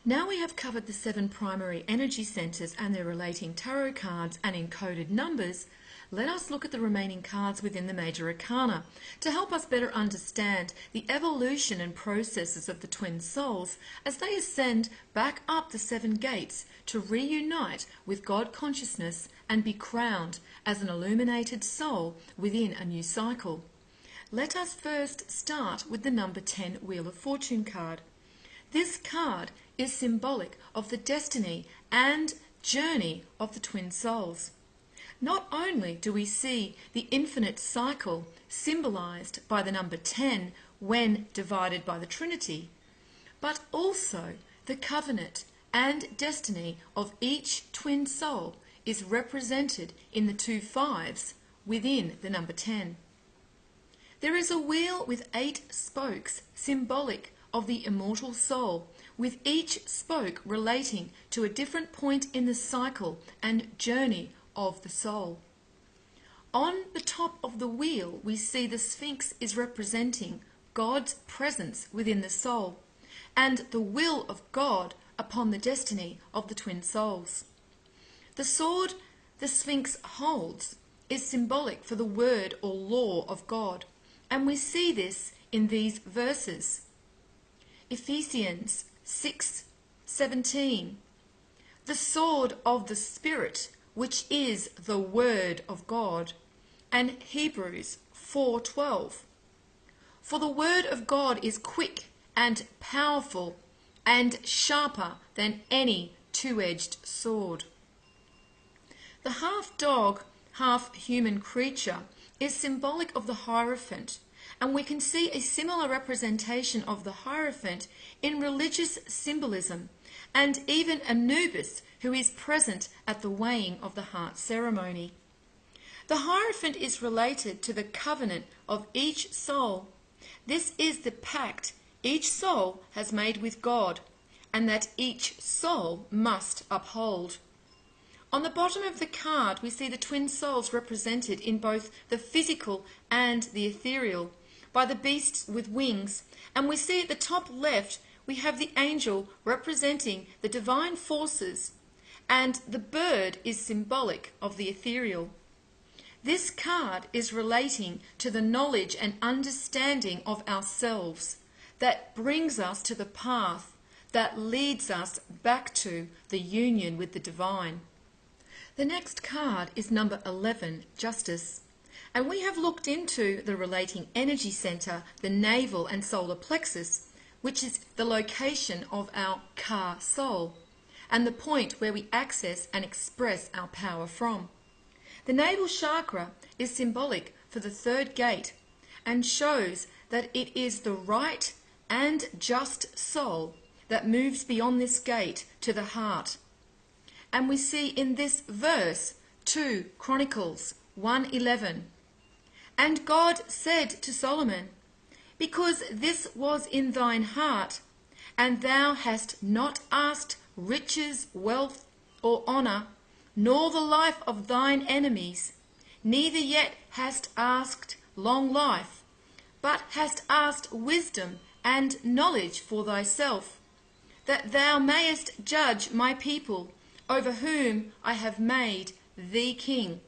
Now we have covered the 7 primary energy centers and their relating tarot cards and encoded numbers. Let us look at the remaining cards within the major arcana to help us better understand the evolution and processes of the twin souls as they ascend back up the 7 gates to reunite with God consciousness and be crowned as an illuminated soul within a new cycle. Let us first start with the number 10 Wheel of Fortune card. This card is symbolic of the destiny and journey of the twin souls. Not only do we see the infinite cycle symbolized by the number 10 when divided by the Trinity, but also the covenant and destiny of each twin soul is represented in the 2 5s within the number 10. There is a wheel with 8 spokes symbolic of the immortal soul, with each spoke relating to a different point in the cycle and journey of the soul. On the top of the wheel we see the Sphinx is representing God's presence within the soul and the will of God upon the destiny of the twin souls. The sword the Sphinx holds is symbolic for the word or law of God, and we see this in these verses. Ephesians 6:17, the sword of the Spirit, which is the word of God, and Hebrews 4:12, for the word of God is quick and powerful and sharper than any two-edged sword. The half dog, half human creature is symbolic of the Hierophant, and we can see a similar representation of the Hierophant in religious symbolism, and even Anubis, who is present at the weighing of the heart ceremony. The Hierophant is related to the covenant of each soul. This is the pact each soul has made with God, and that each soul must uphold. On the bottom of the card we see the twin souls represented in both the physical and the ethereal by the beasts with wings, and we see at the top left we have the angel representing the divine forces, and the bird is symbolic of the ethereal. This card is relating to the knowledge and understanding of ourselves that brings us to the path that leads us back to the union with the divine. The next card is number 11, Justice, and we have looked into the relating energy center, the navel and solar plexus, which is the location of our Ka soul and the point where we access and express our power from. The navel chakra is symbolic for the 3rd gate and shows that it is the right and just soul that moves beyond this gate to the heart. And we see in this verse 2 Chronicles 1:11, and God said to Solomon, because this was in thine heart, and thou hast not asked riches, wealth, or honour, nor the life of thine enemies, neither yet hast asked long life, but hast asked wisdom and knowledge for thyself, that thou mayest judge my people, over whom I have made thee king.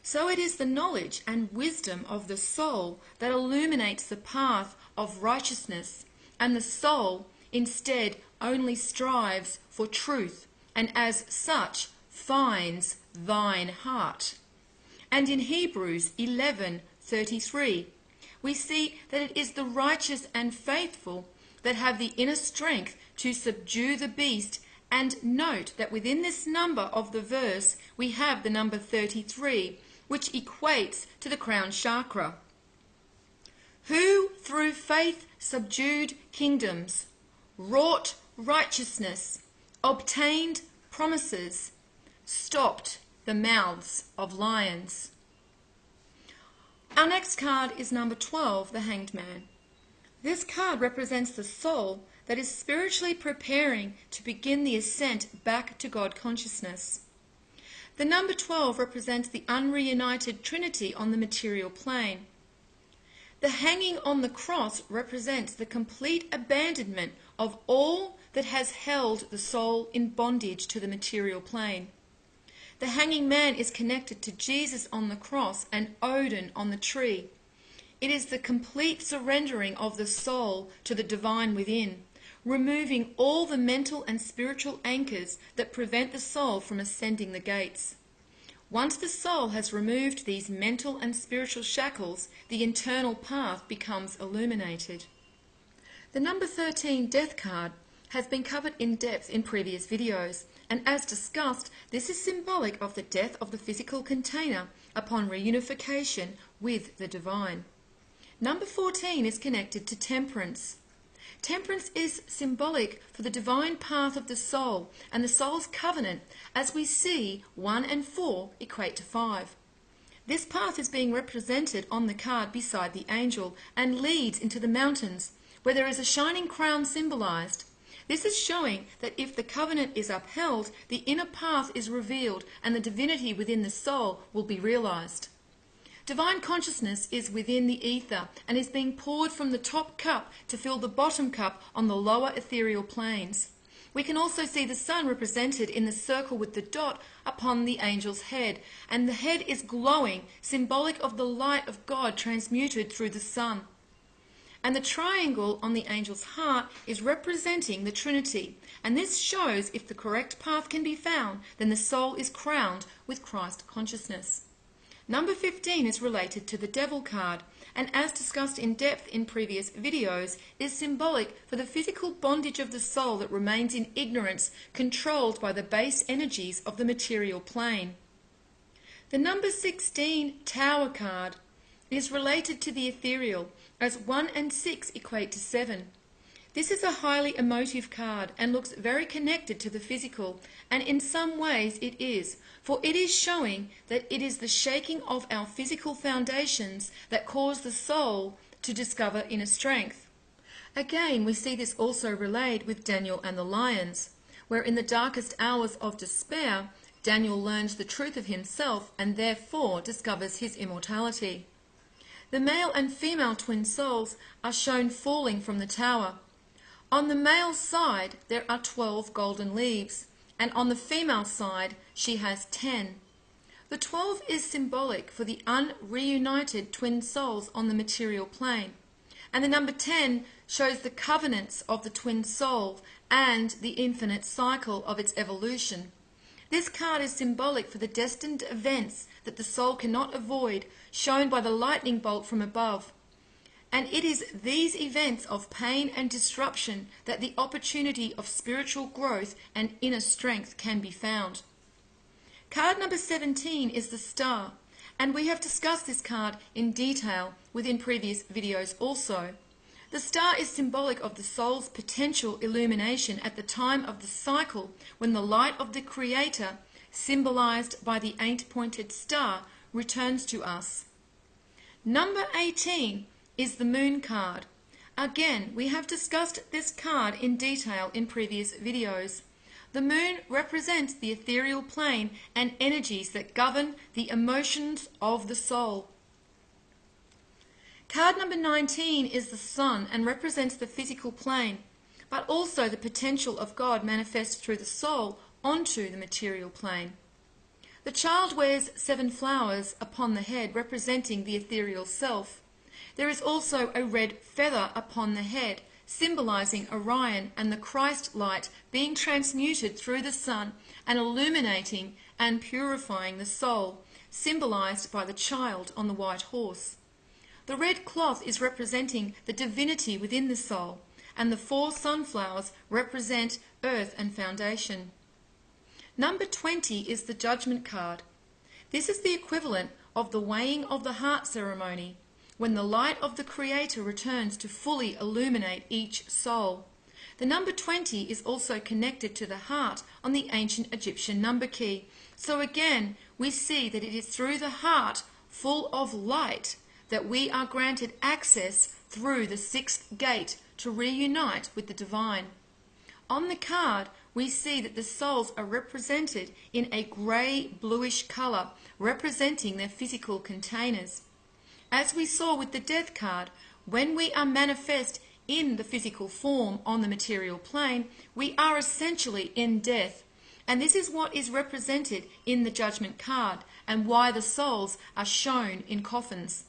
So it is the knowledge and wisdom of the soul that illuminates the path of righteousness, and the soul instead only strives for truth, and as such finds thine heart. And in Hebrews 11:33, we see that it is the righteous and faithful that have the inner strength to subdue the beast. And note that within this number of the verse we have the number 33, which equates to the crown chakra. Who through faith subdued kingdoms, wrought righteousness, obtained promises, stopped the mouths of lions. Our next card is number 12, the Hanged Man. This card represents the soul that is spiritually preparing to begin the ascent back to God consciousness. The number 12 represents the unreunited Trinity on the material plane. The hanging on the cross represents the complete abandonment of all that has held the soul in bondage to the material plane. The hanging man is connected to Jesus on the cross and Odin on the tree. It is the complete surrendering of the soul to the divine within, removing all the mental and spiritual anchors that prevent the soul from ascending the gates. Once the soul has removed these mental and spiritual shackles, the internal path becomes illuminated. The number 13 death card has been covered in depth in previous videos, and as discussed, this is symbolic of the death of the physical container upon reunification with the divine. Number 14 is connected to temperance. Temperance is symbolic for the divine path of the soul and the soul's covenant, as we see 1 and 4 equate to 5. This path is being represented on the card beside the angel and leads into the mountains, where there is a shining crown symbolized. This is showing that if the covenant is upheld, the inner path is revealed and the divinity within the soul will be realized. Divine consciousness is within the ether and is being poured from the top cup to fill the bottom cup on the lower ethereal planes. We can also see the sun represented in the circle with the dot upon the angel's head, and the head is glowing, symbolic of the light of God transmuted through the sun. And the triangle on the angel's heart is representing the Trinity, and this shows if the correct path can be found, then the soul is crowned with Christ consciousness. Number 15 is related to the devil card, and as discussed in depth in previous videos, is symbolic for the physical bondage of the soul that remains in ignorance, controlled by the base energies of the material plane. The number 16 tower card is related to the ethereal, as 1 and 6 equate to 7. This is a highly emotive card and looks very connected to the physical, and in some ways it is, for it is showing that it is the shaking of our physical foundations that cause the soul to discover inner strength. Again, we see this also relayed with Daniel and the lions, where in the darkest hours of despair, Daniel learns the truth of himself and therefore discovers his immortality. The male and female twin souls are shown falling from the tower. On the male side, there are 12 golden leaves, and on the female side, she has 10. The 12 is symbolic for the unreunited twin souls on the material plane, and the number 10 shows the covenants of the twin soul and the infinite cycle of its evolution. This card is symbolic for the destined events that the soul cannot avoid, shown by the lightning bolt from above. And it is these events of pain and disruption that the opportunity of spiritual growth and inner strength can be found. Card number 17 is the star, and we have discussed this card in detail within previous videos also. The star is symbolic of the soul's potential illumination at the time of the cycle, when the light of the Creator, symbolized by the 8-pointed star, returns to us. Number 18 is the moon card. Again, we have discussed this card in detail in previous videos. The moon represents the ethereal plane and energies that govern the emotions of the soul. Card number 19 is the sun and represents the physical plane, but also the potential of God manifest through the soul onto the material plane. The child wears 7 flowers upon the head, representing the ethereal self. There is also a red feather upon the head, symbolizing Orion and the Christ light being transmuted through the sun and illuminating and purifying the soul, symbolized by the child on the white horse. The red cloth is representing the divinity within the soul, and the 4 sunflowers represent earth and foundation. Number 20 is the judgment card. This is the equivalent of the weighing of the heart ceremony, when the light of the Creator returns to fully illuminate each soul. The number 20 is also connected to the heart on the ancient Egyptian number key. So again, we see that it is through the heart, full of light, that we are granted access through the 6th gate to reunite with the divine. On the card, we see that the souls are represented in a grey-bluish colour, representing their physical containers. As we saw with the death card, when we are manifest in the physical form on the material plane, we are essentially in death. And this is what is represented in the judgment card and why the souls are shown in coffins.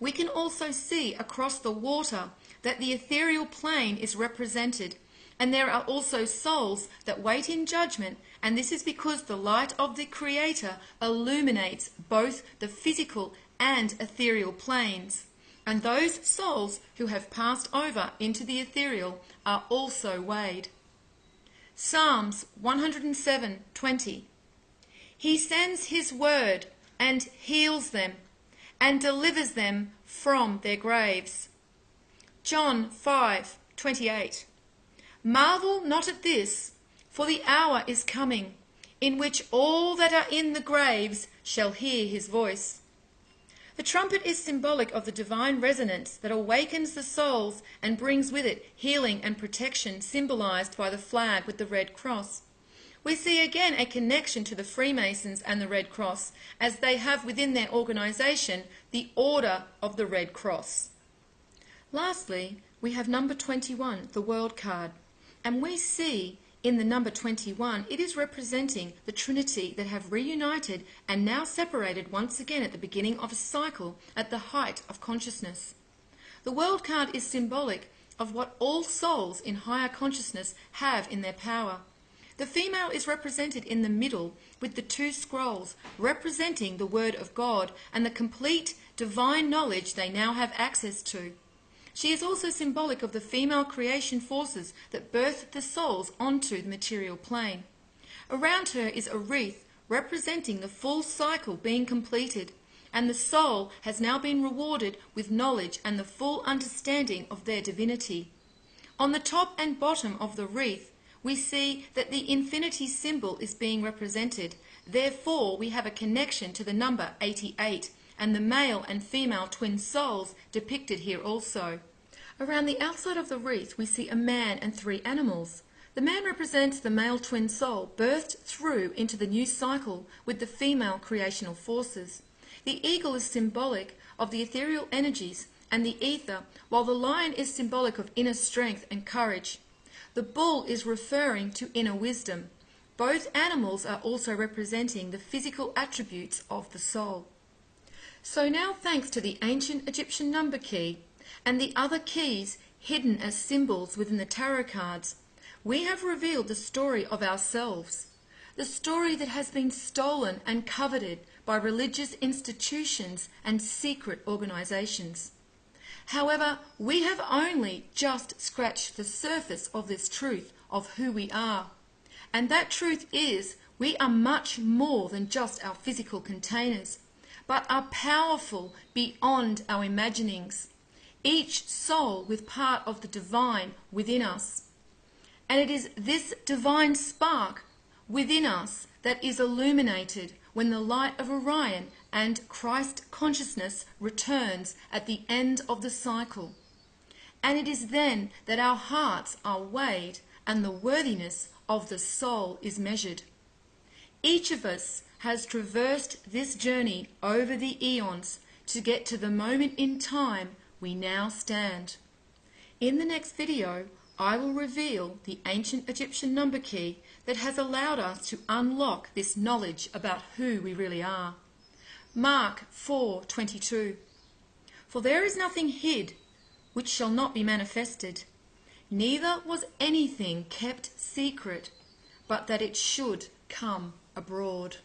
We can also see across the water that the ethereal plane is represented, and there are also souls that wait in judgment, and this is because the light of the Creator illuminates both the physical and ethereal planes. And those souls who have passed over into the ethereal are also weighed. Psalms 107:20. He sends his word and heals them and delivers them from their graves. John 5:28. Marvel not at this, for the hour is coming, in which all that are in the graves shall hear his voice. The trumpet is symbolic of the divine resonance that awakens the souls and brings with it healing and protection, symbolized by the flag with the Red Cross. We see again a connection to the Freemasons and the Red Cross, as they have within their organisation the Order of the Red Cross. Lastly, we have number 21, the World card, and we see in the number 21, it is representing the Trinity that have reunited and now separated once again at the beginning of a cycle at the height of consciousness. The World card is symbolic of what all souls in higher consciousness have in their power. The female is represented in the middle with the two scrolls representing the Word of God and the complete divine knowledge they now have access to. She is also symbolic of the female creation forces that birth the souls onto the material plane. Around her is a wreath representing the full cycle being completed, and the soul has now been rewarded with knowledge and the full understanding of their divinity. On the top and bottom of the wreath, we see that the infinity symbol is being represented. Therefore, we have a connection to the number 88, and the male and female twin souls depicted here also. Around the outside of the wreath we see a man and 3 animals. The man represents the male twin soul birthed through into the new cycle with the female creational forces. The eagle is symbolic of the ethereal energies and the ether, while the lion is symbolic of inner strength and courage. The bull is referring to inner wisdom. Both animals are also representing the physical attributes of the soul. So now, thanks to the ancient Egyptian number key and the other keys hidden as symbols within the tarot cards, we have revealed the story of ourselves, the story that has been stolen and coveted by religious institutions and secret organizations. However, we have only just scratched the surface of this truth of who we are. And that truth is, we are much more than just our physical containers, but are powerful beyond our imaginings, each soul with part of the divine within us. And it is this divine spark within us that is illuminated when the light of Orion and Christ consciousness returns at the end of the cycle. And it is then that our hearts are weighed and the worthiness of the soul is measured. Each of us has traversed this journey over the eons to get to the moment in time we now stand. In the next video, I will reveal the ancient Egyptian number key that has allowed us to unlock this knowledge about who we really are. Mark 4:22. For there is nothing hid which shall not be manifested, neither was anything kept secret, but that it should come abroad.